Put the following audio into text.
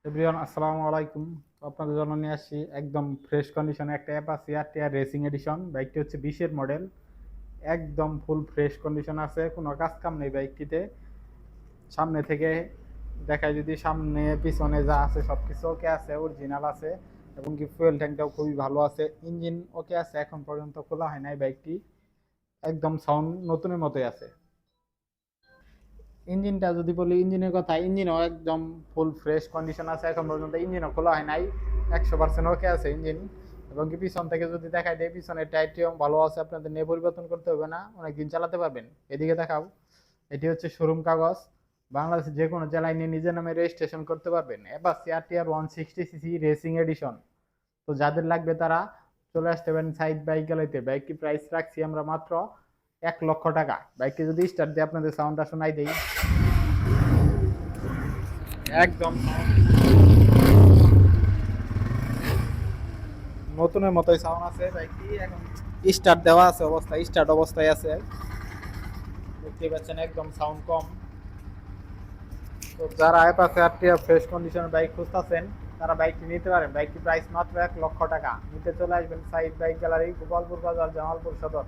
Everyone আসসালামু আলাইকুম। তো আপনাদের জন্য নিয়ে আসছি একদম ফ্রেশ কন্ডিশনে একটা অ্যাপাচি আরটিআর রেসিং এডিশন। বাইকটি হচ্ছে 20-এর মডেল, একদম ফুল ফ্রেশ কন্ডিশন আছে, কোনো কাজ কাম নেই বাইকটিতে। সামনে থেকে দেখায় যদি, সামনে পিছনে যা আছে সব কিছু ওকে আছে, অরিজিনাল আছে। এবং কি ফুয়েল ট্যাঙ্কটাও খুবই ভালো আছে, ইঞ্জিন ওকে আছে, এখন পর্যন্ত খোলা হয় নাই বাইকটি। একদম সাউন্ড নতুনের মতোই আছে। ইঞ্জিনটা যদি বলি, ইঞ্জিনের কথা, ইঞ্জিনও একদম ফুল ফ্রেশ কন্ডিশন আছে, এখন পর্যন্ত ইঞ্জিনও খোলা হয় নাই, 100% ওকে আছে ইঞ্জিন। এবং কি পিছন থেকে যদি দেখাই দেয়, পিছনের টায়ারটিও ভালো আছে, আপনাদের নিয়ে পরিবর্তন করতে হবে না, অনেকদিন চালাতে পারবেন। এদিকে দেখাও, এটি হচ্ছে শোরুম কাগজ, বাংলাদেশের যে কোনো জেলায় নিয়ে নিজের নামে রেজিস্ট্রেশন করতে পারবেন। এবার সিআরটিআর 160cc রেসিং এডিশন। তো যাদের লাগবে তারা চলে আসতে পারেন সাইড বাইক গ্যালারিতে। বাইকটি প্রাইস রাখছি আমরা মাত্র 1 লক্ষ টাকা। বাইকটি যদি স্টার্ট দিয়ে আপনাদের সাউন্ডটা শোনাই দেই, একদম নতুনের মতোই সাউন্ড আছে। বাইকটি এখন স্টার্ট দেওয়া আছে, অবস্থায় স্টার্ট অবস্থায় আছে, দেখতে পাচ্ছেন একদম সাউন্ড কম। তো যারা অ্যাপাচি আরটিআর ফ্রেশ কন্ডিশনের বাইক খুঁজতেছেন তারা বাইকটি নিতে পারেন। বাইকটি প্রাইস মাত্র 1 লক্ষ টাকা। নিতে চলে আসবেন সাইড বাইক গ্যালারি, গোপালপুর বাজার, জামালপুর সদর।